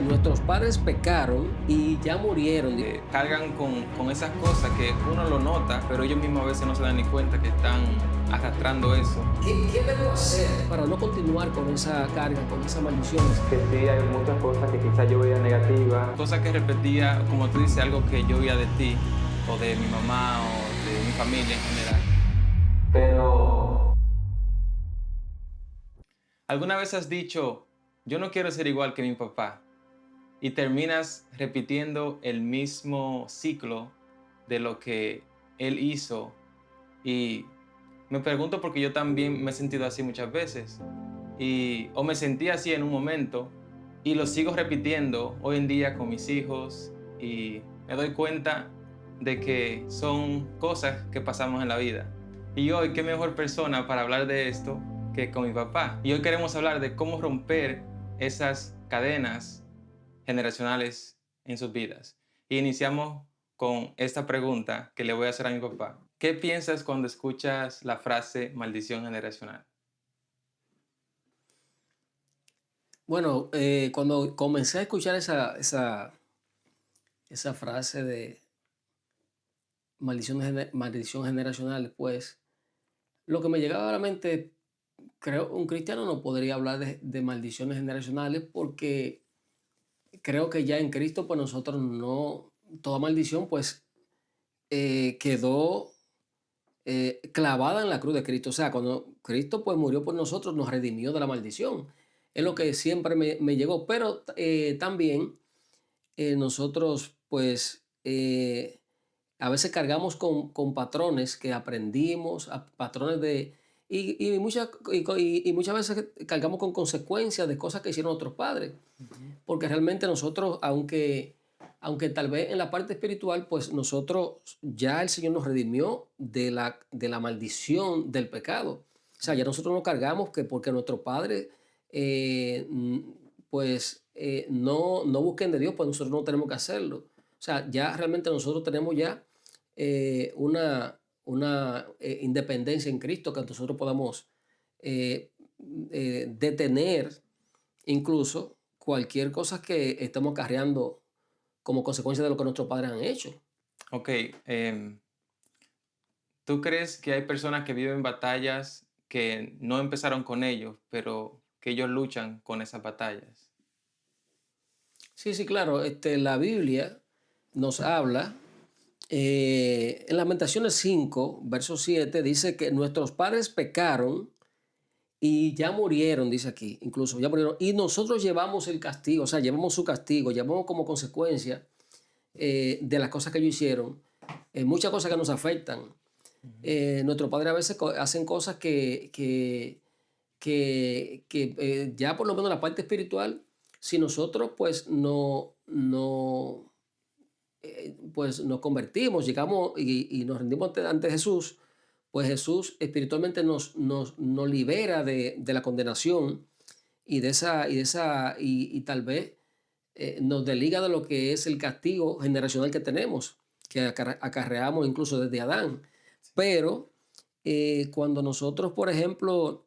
nuestros padres pecaron y ya murieron. Cargan con esas cosas que uno lo nota, pero ellos mismos a veces no se dan ni cuenta que están arrastrando eso. ¿Qué debo hacer para no continuar con esa carga, con esas maldiciones? Que sí, hay muchas cosas que quizás yo veía negativas. Cosas que repetía, como tú dices, algo que yo oía de ti, o de mi mamá, o de mi familia en general. Pero ¿Alguna vez has dicho, yo no quiero ser igual que mi papá? Y terminas repitiendo el mismo ciclo de lo que él hizo. Y me pregunto porque yo también me he sentido así muchas veces. O me sentí así en un momento y lo sigo repitiendo hoy en día con mis hijos y me doy cuenta de que son cosas que pasamos en la vida. Y hoy, qué mejor persona para hablar de esto que con mi papá. Y hoy queremos hablar de cómo romper esas cadenas generacionales en sus vidas. Y iniciamos con esta pregunta que le voy a hacer a mi papá. ¿Qué piensas cuando escuchas la frase maldición generacional? Bueno, cuando comencé a escuchar esa frase de maldición generacional, pues lo que me llegaba a la mente, creo, un cristiano no podría hablar de maldiciones generacionales porque creo que ya en Cristo, pues nosotros no, toda maldición, pues quedó clavada en la cruz de Cristo. O sea, cuando Cristo pues murió por nosotros, nos redimió de la maldición. Es lo que siempre me llegó. Pero también nosotros pues a veces cargamos con patrones que aprendimos, patrones de... Y muchas veces cargamos con consecuencias de cosas que hicieron otros padres. Porque realmente nosotros, aunque tal vez en la parte espiritual, pues nosotros ya el Señor nos redimió de la maldición del pecado. O sea, ya nosotros no cargamos que porque nuestros padres pues no busquen de Dios, pues nosotros no tenemos que hacerlo. O sea, ya realmente nosotros tenemos ya una independencia en Cristo que nosotros podamos eh, detener incluso cualquier cosa que estemos acarreando como consecuencia de lo que nuestros padres han hecho. Ok, ¿tú crees que hay personas que viven batallas que no empezaron con ellos, pero que ellos luchan con esas batallas? Sí, sí, claro. La Biblia nos habla, en Lamentaciones 5, verso 7, dice que nuestros padres pecaron y ya murieron, dice aquí, incluso ya murieron, y nosotros llevamos el castigo, o sea, llevamos su castigo, llevamos como consecuencia de las cosas que ellos hicieron, muchas cosas que nos afectan. Nuestros padres a veces hacen cosas que ya por lo menos la parte espiritual, si nosotros pues pues nos convertimos, llegamos y nos rendimos ante Jesús, pues Jesús espiritualmente nos libera de la condenación y tal vez nos desliga de lo que es el castigo generacional que tenemos, que acarreamos incluso desde Adán. Pero cuando nosotros, por ejemplo,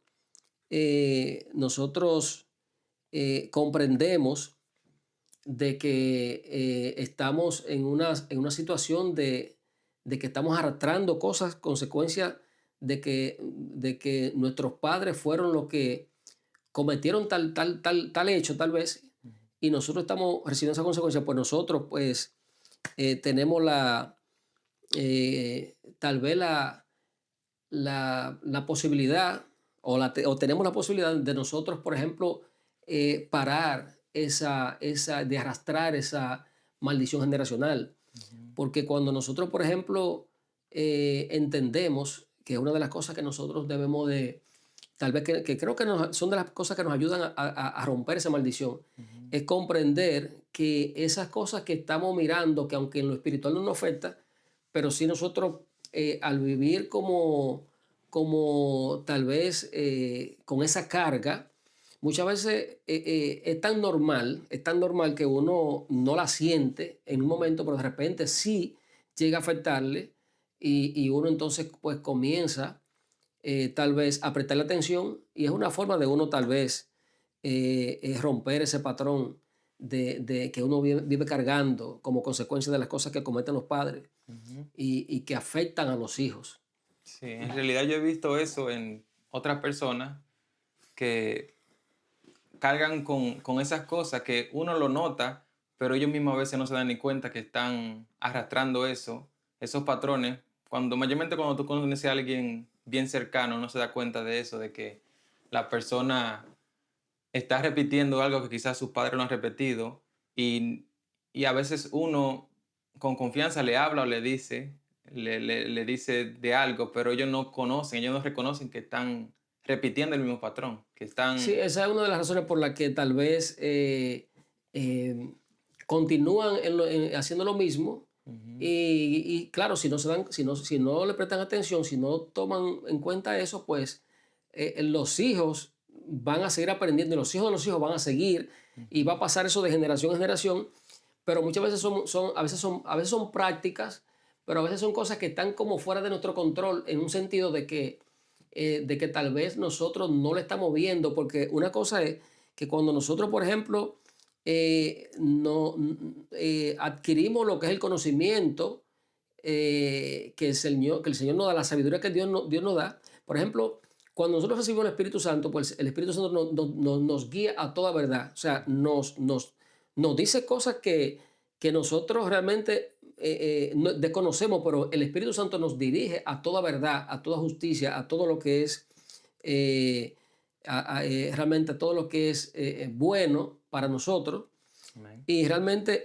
nosotros comprendemos de que estamos en una situación de que estamos arrastrando cosas, consecuencias de que nuestros padres fueron los que cometieron tal hecho, tal vez, y nosotros estamos recibiendo esa consecuencia, pues nosotros pues tenemos tal vez la posibilidad o tenemos la posibilidad de nosotros, por ejemplo, parar de arrastrar esa maldición generacional. Ujú. Porque cuando nosotros, por ejemplo, entendemos que una de las cosas que nosotros debemos de, tal vez que creo que son de las cosas que nos ayudan a romper esa maldición, Ujú. es comprender que esas cosas que estamos mirando, que aunque en lo espiritual no nos afecta, pero sí nosotros al vivir como tal vez con esa carga, muchas veces es tan normal que uno no la siente en un momento, pero de repente sí llega a afectarle y uno entonces pues comienza tal vez a prestarle atención y es una forma de uno tal vez romper ese patrón que uno vive cargando como consecuencia de las cosas que cometen los padres Ujú. y que afectan a los hijos. Sí, en realidad yo he visto eso en otras personas que cargan con esas cosas que uno lo nota, pero ellos mismos a veces no se dan ni cuenta que están arrastrando eso, esos patrones. Mayormente cuando tú conoces a alguien bien cercano, no se da cuenta de eso, de que la persona está repitiendo algo que quizás sus padres lo han repetido y, y a veces uno con confianza le habla o le dice de algo, pero ellos no conocen, ellos no reconocen que están repitiendo el mismo patrón, que Sí, están... esa es una de las razones por las que tal vez continúan haciendo lo mismo Ujú, y claro, si no se dan, si no le prestan atención, si no toman en cuenta eso, pues los hijos van a seguir aprendiendo y los hijos de los hijos van a seguir y va a ujú. pasar eso de generación en generación, pero muchas veces a veces son prácticas, pero a veces son cosas que están como fuera de nuestro control en un sentido de que tal vez nosotros no le estamos viendo, porque una cosa es que cuando nosotros, por ejemplo, adquirimos lo que es el conocimiento que el Señor nos da, la sabiduría que Dios nos da, por ejemplo, cuando nosotros recibimos el Espíritu Santo, pues el Espíritu Santo nos guía a toda verdad, o sea, nos dice cosas que nosotros realmente desconocemos, pero el Espíritu Santo nos dirige a toda verdad, a toda justicia, a todo lo que es eh, realmente a todo lo que es bueno para nosotros. Amén. Y realmente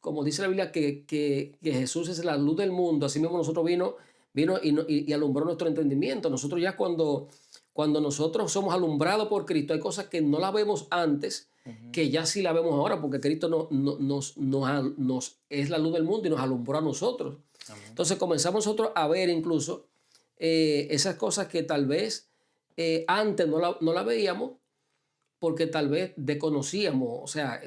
como dice la Biblia, que Jesús es la luz del mundo, así mismo nosotros vino y alumbró nuestro entendimiento. Nosotros ya cuando nosotros somos alumbrados por Cristo, hay cosas que no las vemos antes, Ujú. que ya sí la vemos ahora, porque Cristo es la luz del mundo y nos alumbró a nosotros. Amén. Entonces comenzamos nosotros a ver incluso esas cosas que tal vez antes no la veíamos porque tal vez desconocíamos, o sea,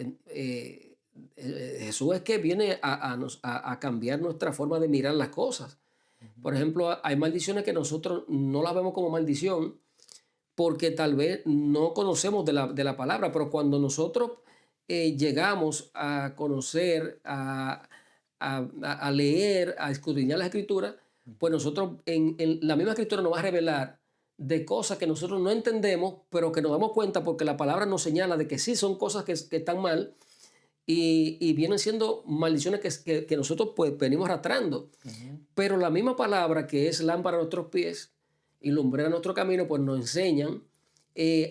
Jesús es que viene a cambiar nuestra forma de mirar las cosas. Ujú. Por ejemplo, hay maldiciones que nosotros no las vemos como maldición porque tal vez no conocemos de la palabra, pero cuando nosotros llegamos a conocer, a leer, a escudriñar las escrituras, pues Ujú. nosotros en la misma escritura nos va a revelar de cosas que nosotros no entendemos, pero que nos damos cuenta porque la palabra nos señala de que sí son cosas que están mal y vienen siendo maldiciones que nosotros pues venimos arrastrando. Ujú. Pero la misma palabra que es lámpara a nuestros pies y lumbrera nuestro camino, pues nos enseñan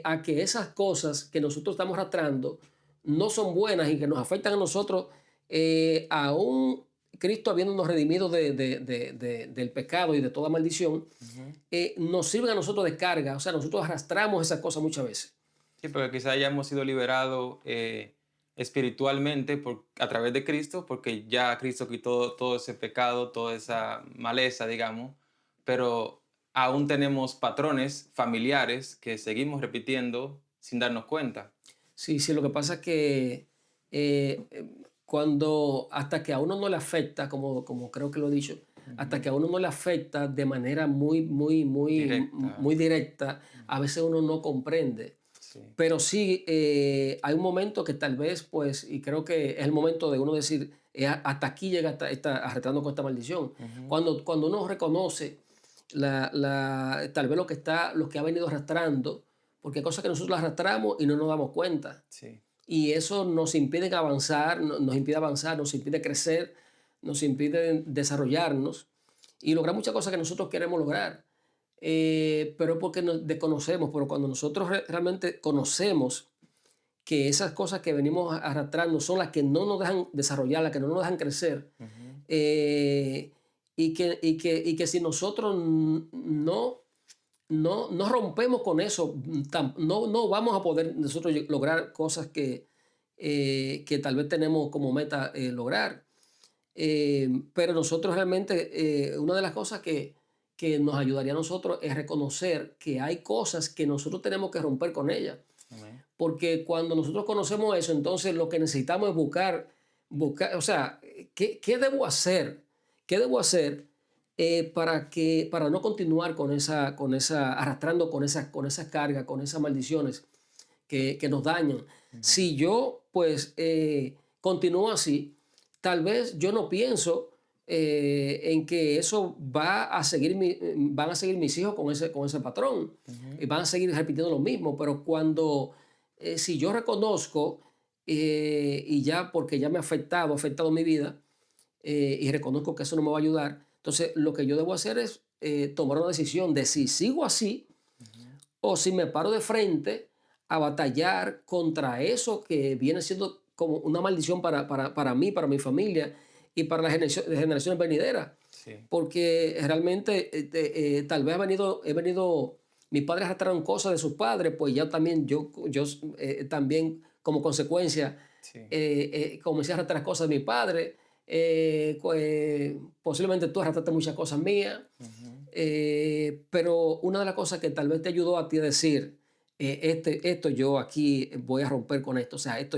a que esas cosas que nosotros estamos arrastrando no son buenas y que nos afectan a nosotros, aún Cristo habiéndonos redimido del pecado y de toda maldición, Ujú. nos sirven a nosotros de carga. O sea, nosotros arrastramos esas cosas muchas veces. Sí, porque quizá ya hemos sido liberados espiritualmente a través de Cristo, porque ya Cristo quitó todo ese pecado, toda esa maleza, digamos, pero aún tenemos patrones familiares que seguimos repitiendo sin darnos cuenta. Sí, sí, lo que pasa es que hasta que a uno no le afecta, como creo que lo he dicho, hasta Ujú. que a uno no le afecta de manera Directa. muy directa, a Ujú. veces uno no comprende. Sí. Pero sí, hay un momento que tal vez, pues, y creo que es el momento de uno decir, hasta aquí llega arrastrando con esta maldición. Ujú. Cuando uno reconoce tal vez lo que ha venido arrastrando, porque hay cosas que nosotros arrastramos y no nos damos cuenta. Sí. Y eso nos impide avanzar, nos impide avanzar, nos impide crecer, nos impide desarrollarnos y lograr muchas cosas que nosotros queremos lograr. Pero es porque nos desconocemos, pero cuando nosotros realmente conocemos que esas cosas que venimos arrastrando son las que no nos dejan desarrollar, las que no nos dejan crecer, Ujú. eh, y que si nosotros no rompemos con eso, no vamos a poder nosotros lograr cosas que tal vez tenemos como meta lograr. Pero nosotros realmente, una de las cosas que nos ayudaría a nosotros es reconocer que hay cosas que nosotros tenemos que romper con ellas. Amén. Porque cuando nosotros conocemos eso, entonces lo que necesitamos es buscar, o sea, ¿qué debo hacer? ¿Qué debo hacer para no continuar arrastrando con esa carga, con esas maldiciones que nos dañan? Ujú. Si yo, pues continúa así, tal vez yo no pienso en que eso van a seguir mis hijos con ese patrón y Ujú. van a seguir repitiendo lo mismo, pero cuando, si yo reconozco y ya, porque ya me ha afectado mi vida y reconozco que eso no me va a ayudar, entonces lo que yo debo hacer es tomar una decisión de si sigo así Ujú. o si me paro de frente a batallar contra eso que viene siendo como una maldición para mí, para mi familia y para las generaciones venideras. Sí. Porque realmente tal vez he venido, mis padres arrastraron cosas de sus padres, pues ya también yo también como consecuencia Sí. comencé a arrastrar cosas de mi padre. Posiblemente tú arrastraste muchas cosas mías. Ujú. Pero una de las cosas que tal vez te ayudó a ti a decir, esto yo aquí voy a romper con esto, o sea, yo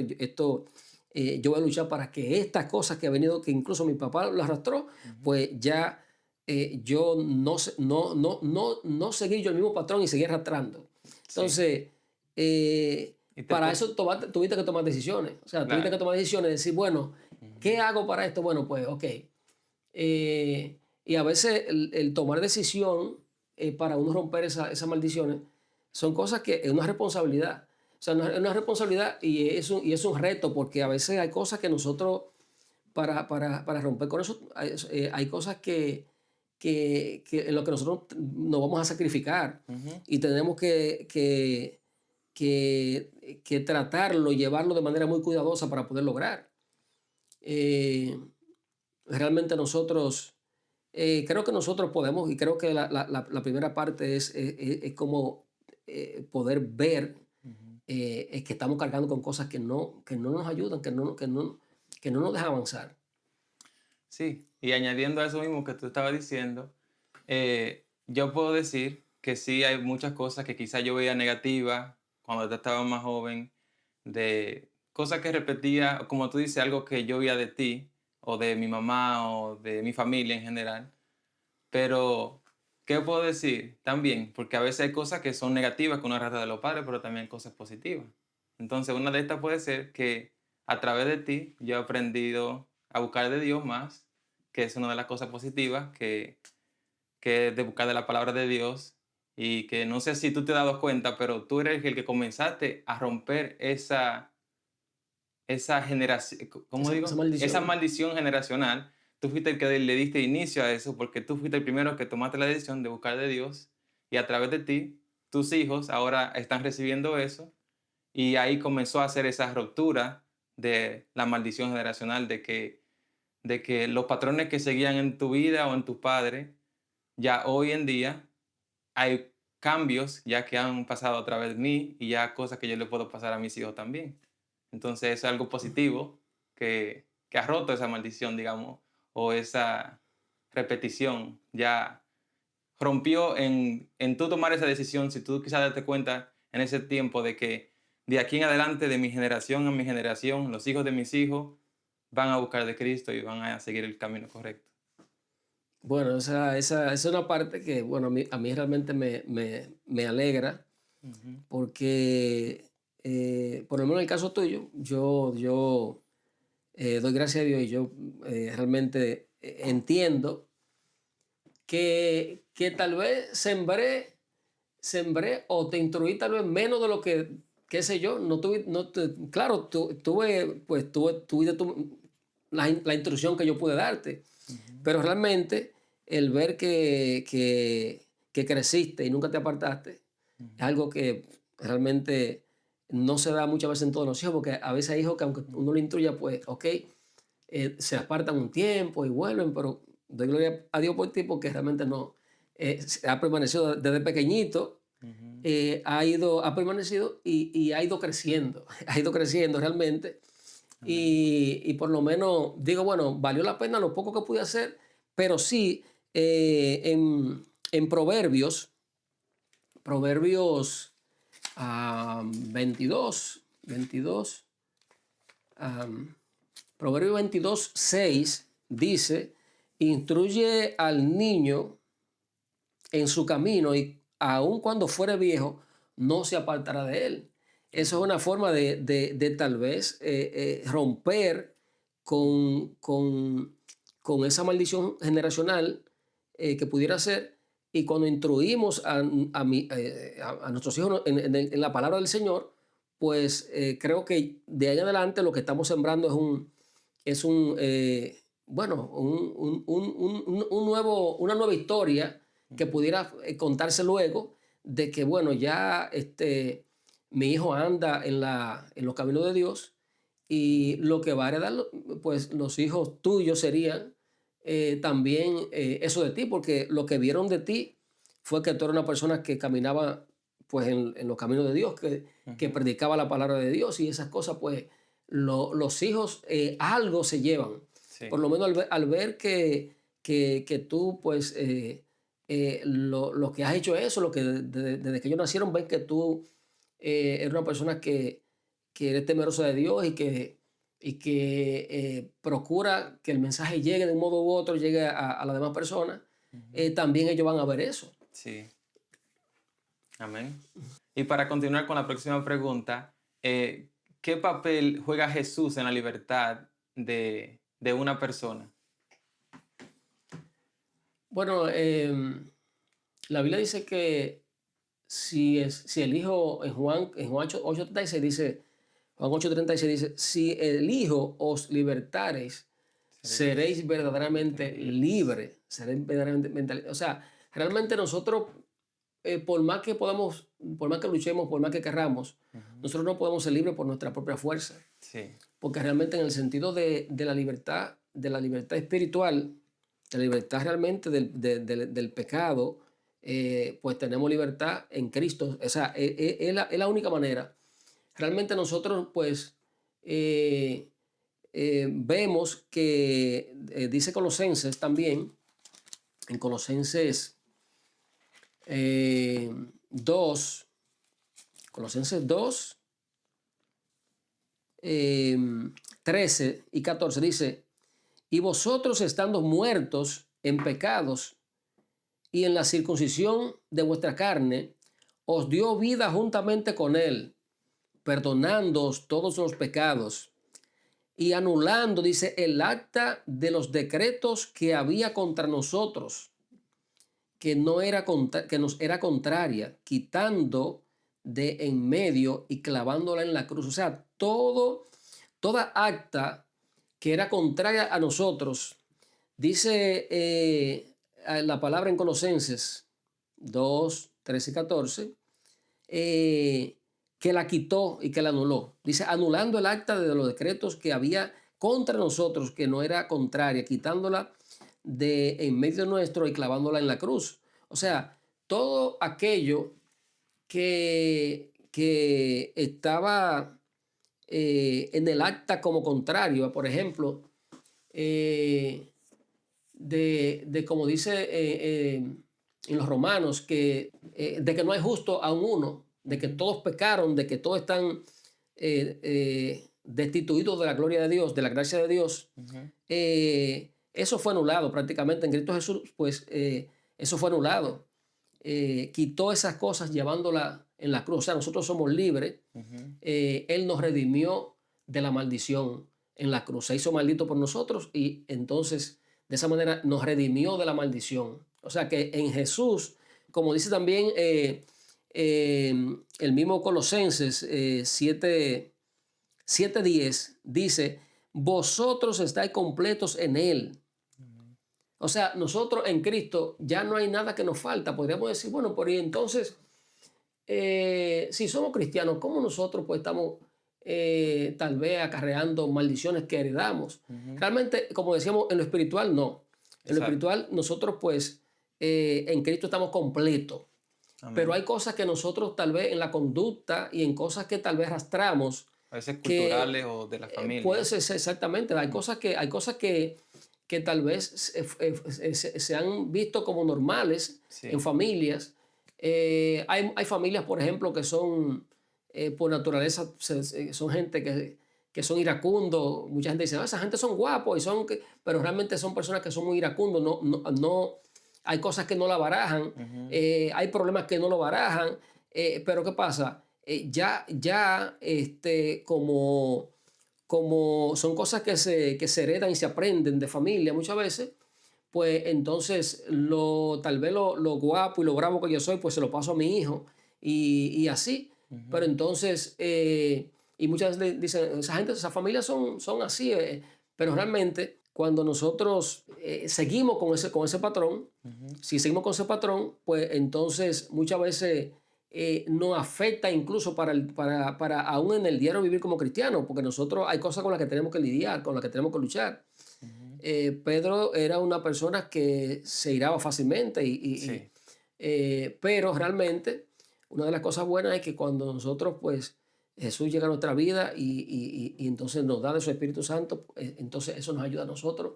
voy a luchar para que estas cosas que ha venido, que incluso mi papá lo arrastró, Ujú. pues ya yo no seguir yo el mismo patrón y seguir arrastrando. Sí. Entonces, Y te para puedo, eso tuviste que tomar decisiones, o sea, tuviste que claro. tomar decisiones, decir, bueno, ¿qué Ujú. hago para esto? Bueno, pues, ok. Y a veces el tomar decisión para uno romper esas maldiciones son cosas que es una responsabilidad. O sea, es una responsabilidad y es un reto porque a veces hay cosas que nosotros, para romper con eso, hay cosas que en lo que nosotros nos vamos a sacrificar Ujú. y tenemos que tratarlo, llevarlo de manera muy cuidadosa para poder lograr. Eh, Realmente nosotros, creo que nosotros podemos, y creo que la primera parte es como poder ver Ujú. es que estamos cargando con cosas que no nos ayudan, que no nos dejan avanzar. Sí, y añadiendo a eso mismo que tú estabas diciendo, yo puedo decir que sí hay muchas cosas que quizás yo veía negativas cuando yo estaba más joven, de cosas que repetía, como tú dices, algo que yo veía de ti, o de mi mamá, o de mi familia en general. Pero, ¿qué puedo decir? También, porque a veces hay cosas que son negativas que uno arrastra de los padres, pero también hay cosas positivas. Entonces, una de estas puede ser que a través de ti yo he aprendido a buscar de Dios más, que es una de las cosas positivas, que es de buscar de la palabra de Dios, y que no sé si tú te has dado cuenta, pero tú eres el que comenzaste a romper esa generación, ¿cómo Esa digo? Esa maldición. maldición generacional. Tú fuiste el que le diste inicio a eso porque tú fuiste el primero que tomaste la decisión de buscar de Dios y a través de ti, tus hijos ahora están recibiendo eso y ahí comenzó a hacer esa ruptura de la maldición generacional de que los patrones que seguían en tu vida o en tus padres, ya hoy en día hay cambios ya que han pasado a través de mí y ya cosas que yo le puedo pasar a mis hijos también. Entonces es algo positivo que ha roto esa maldición, digamos, o esa repetición. Ya rompió en tú tomar esa decisión, si tú quizás darte cuenta en ese tiempo de que de aquí en adelante, de mi generación a mi generación, los hijos de mis hijos van a buscar de Cristo y van a seguir el camino correcto. Bueno, esa es una parte que, bueno, a mí realmente me alegra Ujú. porque, por lo menos en el caso tuyo, yo doy gracias a Dios y yo realmente entiendo que tal vez sembré o te instruí tal vez menos de lo que, qué sé yo, no tuve, no claro, tuve la instrucción que yo pude darte, Ujú. pero realmente el ver que creciste y nunca te apartaste es Ujú. algo que realmente no se da muchas veces en todos los hijos, porque a veces hay hijos que aunque uno lo instruya, pues, ok, se apartan un tiempo y vuelven, pero doy gloria a Dios por ti porque realmente no, ha permanecido desde pequeñito, Ujú. ha permanecido y ha ido creciendo, ha ido creciendo realmente. Amén. Y por lo menos digo, bueno, valió la pena lo poco que pude hacer, pero sí, en Proverbios 22, am, Proverbio 22:6 dice, instruye al niño en su camino y aun cuando fuere viejo, no se apartará de él. Eso es una forma de tal vez romper con esa maldición generacional que pudiera ser. Y cuando instruimos a nuestros hijos en la palabra del Señor, pues creo que de ahí en adelante lo que estamos sembrando bueno, una nueva historia que pudiera contarse luego de que, bueno, ya mi hijo anda en los caminos de Dios y lo que va a heredar, pues los hijos tuyos serían también eso de ti, porque lo que vieron de ti fue que tú eras una persona que caminaba pues en los caminos de Dios, que predicaba la palabra de Dios y esas cosas, pues los hijos algo se llevan. Sí. Por lo menos al ver que tú, pues, lo que has hecho eso, lo que desde que ellos nacieron, ven que tú eres una persona que eres temerosa de Dios y que procura que el mensaje llegue de un modo u otro, llegue a las demás personas, también ellos van a ver eso. Sí. Amén. Y para continuar con la próxima pregunta, ¿qué papel juega Jesús en la libertad de una persona? Bueno, la Biblia dice que si el Hijo, en Juan 8:36 dice, Juan 8:36 dice, si el Hijo os libertareis, seréis verdaderamente libres. Seréis verdaderamente, o sea, realmente nosotros, por más que luchemos, por más que querramos, nosotros no podemos ser libres por nuestra propia fuerza. Sí. Porque realmente en el sentido de la libertad espiritual, de la libertad realmente del pecado, pues tenemos libertad en Cristo. O sea, es la única manera. Realmente nosotros, pues, vemos que dice Colosenses también, en Colosenses 2, Colosenses 2, 13 y 14 dice, y vosotros estando muertos en pecados y en la circuncisión de vuestra carne, os dio vida juntamente con él, perdonándoos todos los pecados y anulando, dice, el acta de los decretos que había contra nosotros, que nos era contraria, quitando de en medio y clavándola en la cruz. O sea, toda acta que era contraria a nosotros, dice la palabra en Colosenses 2, 13 y 14, que la quitó y que la anuló. Dice, anulando el acta de los decretos que había contra nosotros, que no era contraria, quitándola de en medio nuestro y clavándola en la cruz. O sea, todo aquello que estaba en el acta como contrario, por ejemplo, como dice en los Romanos, de que no hay justo a uno, de que todos pecaron, de que todos están destituidos de la gloria de Dios, de la gracia de Dios. Eso fue anulado prácticamente en Cristo Jesús, pues eso fue anulado. Quitó esas cosas llevándola en la cruz. O sea, nosotros somos libres. Él nos redimió de la maldición en la cruz. Se hizo maldito por nosotros y entonces de esa manera nos redimió de la maldición. O sea que en Jesús, como dice también el mismo Colosenses 7:10, dice, vosotros estáis completos en él. O sea, nosotros en Cristo ya no hay nada que nos falta. Podríamos decir, bueno, por ahí entonces, si somos cristianos, ¿cómo nosotros pues estamos tal vez acarreando maldiciones que heredamos? Realmente, como decíamos, en lo espiritual no. En lo espiritual nosotros pues en Cristo estamos completos. Amén. Pero hay cosas que nosotros tal vez en la conducta y en cosas que tal vez arrastramos. A veces culturales o de la familia. Puede ser exactamente. Hay cosas que tal vez se han visto como normales en familias. Hay familias, por ejemplo, que son, por naturaleza, son gente que son iracundos. Mucha gente dice, esa gente son guapos, pero realmente son personas que son muy iracundos. No, hay cosas que no la barajan, hay problemas que no lo barajan. Pero ¿qué pasa? como son cosas que se heredan y se aprenden de familia muchas veces, pues entonces tal vez lo guapo y lo bravo que yo soy, pues se lo paso a mi hijo y así. Pero entonces, y muchas veces dicen, esas familias son así, pero realmente cuando nosotros seguimos con ese patrón, si seguimos con ese patrón, pues entonces muchas veces nos afecta incluso para aún en el diario vivir como cristiano, porque nosotros hay cosas con las que tenemos que lidiar, con las que tenemos que luchar. Pedro era una persona que se iraba fácilmente, Sí. pero realmente una de las cosas buenas es que cuando nosotros, pues, Jesús llega a nuestra vida y entonces nos da de su Espíritu Santo, entonces eso nos ayuda a nosotros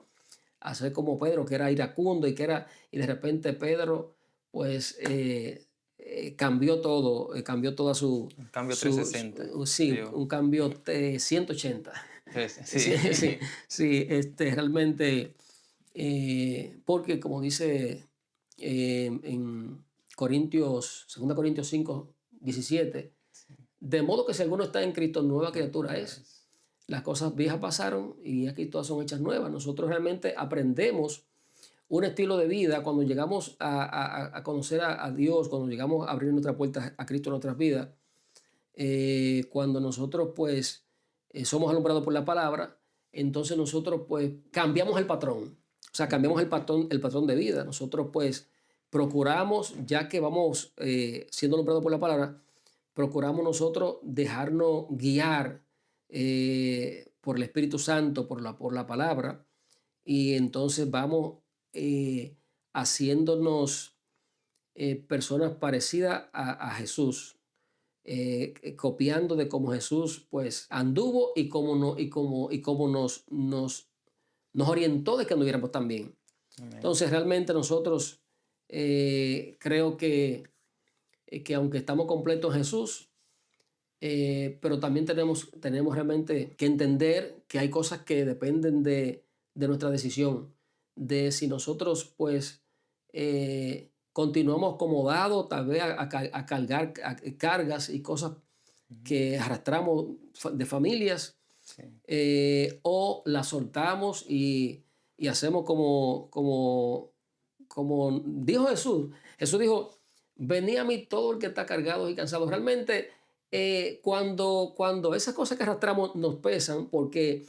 a ser como Pedro, que era iracundo y de repente Pedro, pues, cambió todo, cambió toda Un cambio 360. sí, Dios. un cambio 180. Sí, Sí. sí, sí, realmente, porque como dice en Corintios, 2 Corintios 5:17, de modo que si alguno está en Cristo, nueva criatura es. Las cosas viejas pasaron y aquí todas son hechas nuevas. Nosotros realmente aprendemos un estilo de vida cuando llegamos a conocer a Dios, cuando llegamos a abrir nuestra puerta a Cristo en nuestras vidas, cuando nosotros pues somos alumbrados por la palabra, entonces nosotros pues cambiamos el patrón, o sea, cambiamos el patrón de vida. Nosotros pues procuramos, ya que vamos siendo alumbrados por la palabra, procuramos nosotros dejarnos guiar por el Espíritu Santo, por la palabra, y entonces vamos haciéndonos personas parecidas a Jesús, copiando de cómo Jesús pues anduvo y cómo, no, y cómo nos orientó de que anduviéramos también. Amén. Entonces realmente nosotros creo que aunque estamos completos en Jesús, pero también tenemos realmente que entender que hay cosas que dependen de nuestra decisión, de si nosotros pues continuamos acomodados tal vez a cargar cargas y cosas que arrastramos de familias, Sí. o las soltamos y hacemos como dijo Jesús. Jesús dijo, venid a mí todo el que está cargado y cansado. Realmente cuando esas cosas que arrastramos nos pesan, porque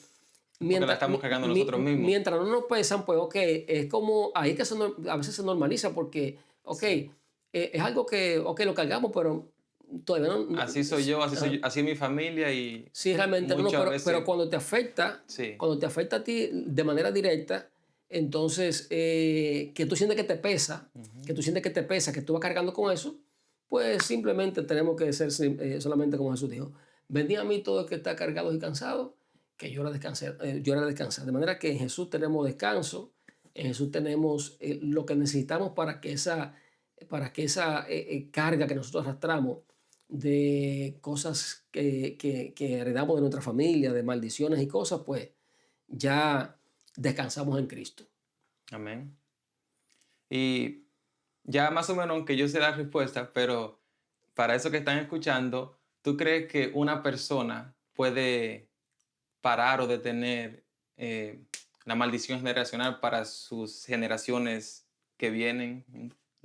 Porque la estamos cargando nosotros mismos. mientras no nos pesan, pues ok, es como ahí que a veces se normaliza porque, ok, Sí. Es algo que, ok, lo cargamos, pero todavía no. Así soy yo, así es mi familia y Sí, realmente no, muchas veces. pero cuando te afecta, Sí. cuando te afecta a ti de manera directa, entonces que tú sientes que te pesa, que tú sientes que te pesa, que tú vas cargando con eso, pues simplemente tenemos que ser solamente como Jesús dijo, venid a mí todo el que está cargado y cansado, que yo haré descansar. De manera que en Jesús tenemos descanso, en Jesús tenemos lo que necesitamos para que esa carga que nosotros arrastramos de cosas que heredamos de nuestra familia, de maldiciones y cosas, pues ya descansamos en Cristo. Amén. Y ya más o menos, aunque yo sé la respuesta, pero para eso que están escuchando, ¿tú crees que una persona puede parar o detener la maldición generacional para sus generaciones que vienen,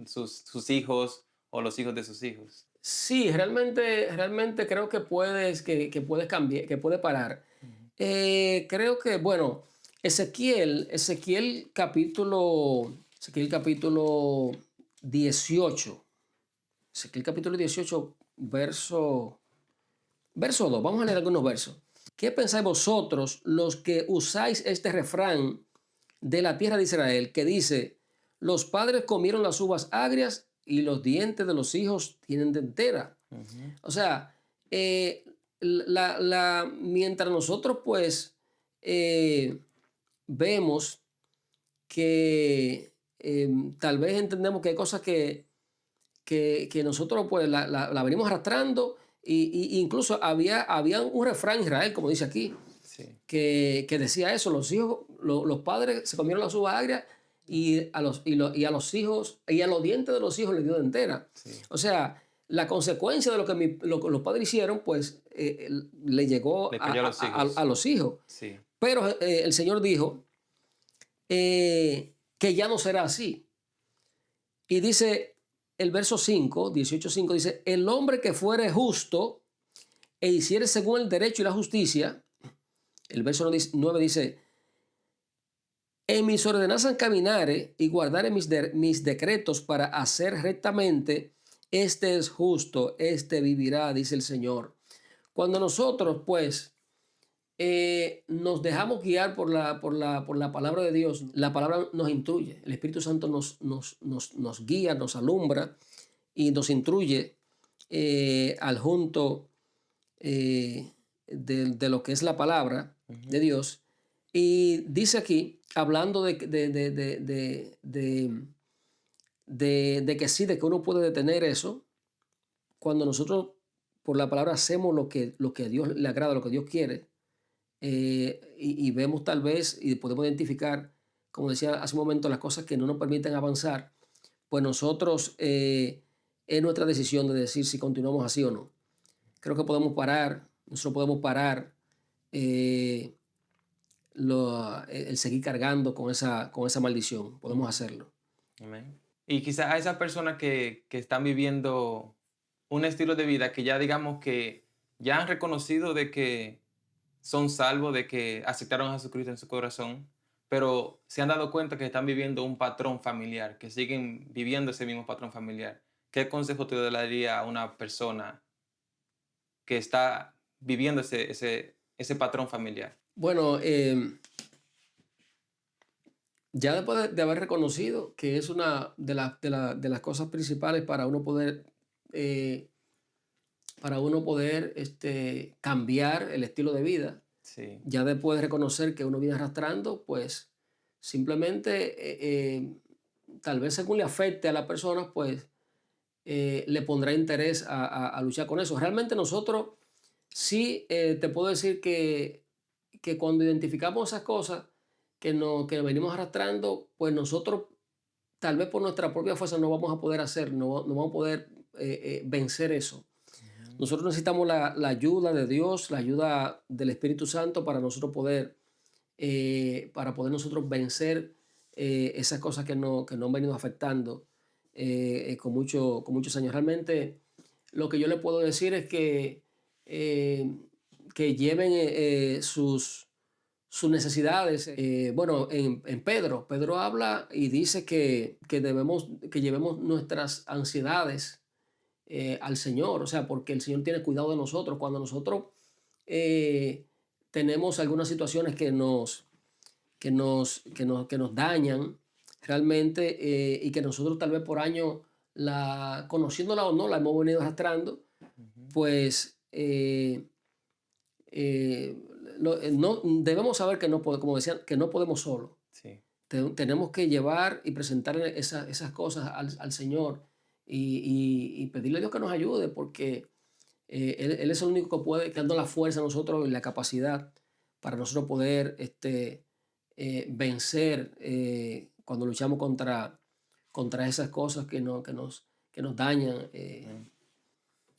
sus hijos o los hijos de sus hijos? Sí, realmente creo que puedes cambiar, que puede parar. Creo que, bueno, Ezequiel capítulo 18. Ezequiel capítulo 18, verso 2. Vamos a leer algunos versos. ¿Qué pensáis vosotros, los que usáis este refrán de la tierra de Israel, que dice, los padres comieron las uvas agrias y los dientes de los hijos tienen dentera? O sea, mientras nosotros pues vemos que tal vez entendemos que hay cosas que nosotros pues la venimos arrastrando, y incluso había un refrán en Israel, como dice aquí, Sí. que decía eso, los padres se comieron las uvas agrias y a los hijos y a los dientes de los hijos les dio dentera. Sí. O sea, la consecuencia de lo que los padres hicieron, pues le llegó Le cayó a los hijos. a los hijos. Sí. Pero el Señor dijo que ya no será así. Y dice el verso 5, 18:5, dice, el hombre que fuere justo e hiciere según el derecho y la justicia, el verso 9 dice, en mis ordenanzas caminare y guardare mis decretos para hacer rectamente, este es justo, este vivirá, dice el Señor. Cuando nosotros, pues, nos dejamos guiar por la palabra de Dios, la palabra nos instruye, el Espíritu Santo nos guía, nos alumbra y nos instruye al junto de lo que es la palabra de Dios. Y dice aquí, hablando de que sí, de que uno puede detener eso, cuando nosotros por la palabra hacemos lo que a Dios le agrada, lo que Dios quiere, y vemos tal vez y podemos identificar, como decía hace un momento, las cosas que no nos permiten avanzar, pues nosotros es nuestra decisión de decir si continuamos así o no. Creo que podemos parar, nosotros podemos parar el seguir cargando con esa maldición, podemos hacerlo. Amén. Y quizá a esas personas que están viviendo un estilo de vida que ya digamos que ya han reconocido de que son salvos, de que aceptaron a Jesucristo en su corazón, pero se han dado cuenta que están viviendo un patrón familiar, que siguen viviendo ese mismo patrón familiar. ¿Qué consejo te daría a una persona que está viviendo ese patrón familiar? Bueno, ya después de haber reconocido que es una de las cosas principales para uno poder cambiar el estilo de vida, Sí. ya después de reconocer que uno viene arrastrando, pues simplemente tal vez según le afecte a la persona, pues le pondrá interés a luchar con eso. Realmente nosotros sí te puedo decir que cuando identificamos esas cosas que venimos arrastrando, pues nosotros tal vez por nuestra propia fuerza no vamos a poder hacer, no vamos a poder vencer eso. Nosotros necesitamos la ayuda de Dios, la ayuda del Espíritu Santo para nosotros poder nosotros vencer esas cosas que nos han venido afectando con muchos años. Realmente lo que yo le puedo decir es que lleven sus necesidades. Bueno, en Pedro habla y dice que llevemos nuestras ansiedades al Señor, o sea, porque el Señor tiene cuidado de nosotros. Cuando nosotros tenemos algunas situaciones que nos dañan realmente y que nosotros tal vez por años, conociéndola o no, la hemos venido arrastrando, pues no, debemos saber que no podemos, como decían, que no podemos solo. Sí. Tenemos que llevar y presentar esas cosas al Señor y pedirle a Dios que nos ayude, porque Él es el único que puede, que dando la fuerza a nosotros y la capacidad para nosotros poder vencer cuando luchamos contra esas cosas que nos dañan.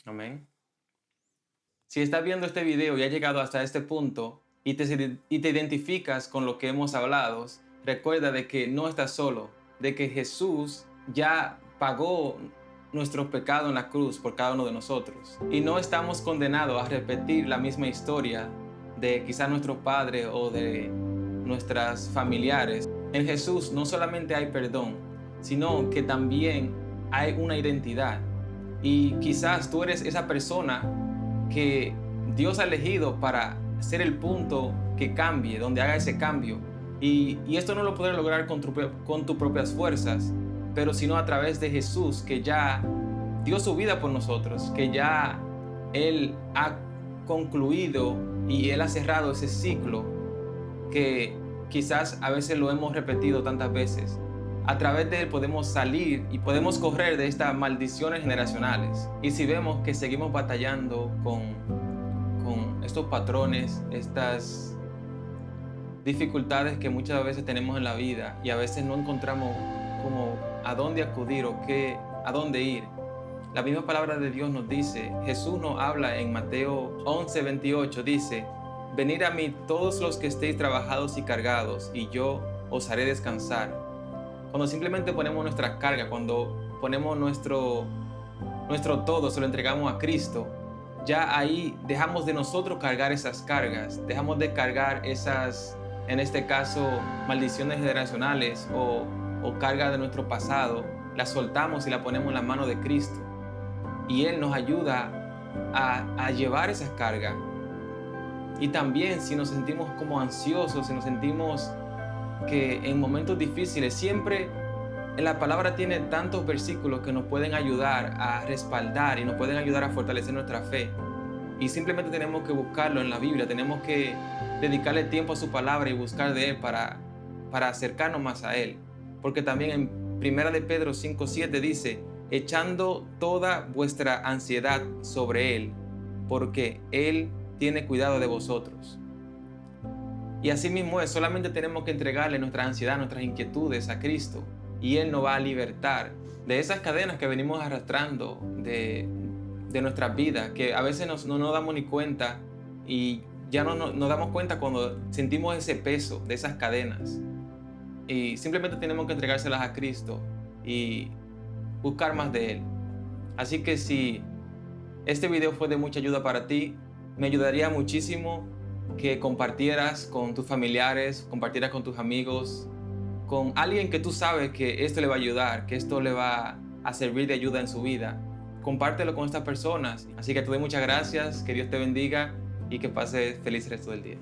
Amén. Si estás viendo este video y has llegado hasta este punto y te identificas con lo que hemos hablado, recuerda de que no estás solo, de que Jesús ya pagó nuestros pecados en la cruz por cada uno de nosotros. Y no estamos condenados a repetir la misma historia de quizás nuestros padres o de nuestras familiares. En Jesús no solamente hay perdón, sino que también hay una identidad. Y quizás tú eres esa persona que Dios ha elegido para ser el punto que cambie, donde haga ese cambio. Y esto no lo puedes lograr con tus propias fuerzas, pero sino a través de Jesús, que ya dio su vida por nosotros, que ya Él ha concluido y Él ha cerrado ese ciclo que quizás a veces lo hemos repetido tantas veces. A través de Él podemos salir y podemos correr de estas maldiciones generacionales. Y si vemos que seguimos batallando con estos patrones, estas dificultades que muchas veces tenemos en la vida y a veces no encontramos como a dónde acudir o a dónde ir, La misma palabra de Dios nos dice, Jesús nos habla en Mateo 11:28, dice, venid a mí todos los que estéis trabajados y cargados, y yo os haré descansar. Cuando simplemente ponemos nuestras cargas, cuando ponemos nuestro todo, se lo entregamos a Cristo, ya ahí dejamos de nosotros cargar esas cargas, dejamos de cargar esas, en este caso, maldiciones generacionales o cargas de nuestro pasado, las soltamos y las ponemos en la mano de Cristo. Y Él nos ayuda a llevar esas cargas. Y también si nos sentimos como ansiosos, si nos sentimos que en momentos difíciles, siempre en la palabra tiene tantos versículos que nos pueden ayudar a respaldar y nos pueden ayudar a fortalecer nuestra fe. Y simplemente tenemos que buscarlo en la Biblia, tenemos que dedicarle tiempo a su palabra y buscar de Él para acercarnos más a Él. Porque también en 1 de Pedro 5:7 dice, echando toda vuestra ansiedad sobre Él, porque Él tiene cuidado de vosotros. Y así mismo es, solamente tenemos que entregarle nuestra ansiedad, nuestras inquietudes a Cristo, y Él nos va a libertar de esas cadenas que venimos arrastrando de nuestras vidas, que a veces no nos damos ni cuenta, y ya no nos damos cuenta cuando sentimos ese peso de esas cadenas. Y simplemente tenemos que entregárselas a Cristo y buscar más de Él. Así que si este video fue de mucha ayuda para ti, me ayudaría muchísimo que compartieras con tus familiares, compartieras con tus amigos, con alguien que tú sabes que esto le va a ayudar, que esto le va a servir de ayuda en su vida. Compártelo con estas personas. Así que te doy muchas gracias, que Dios te bendiga y que pases feliz resto del día.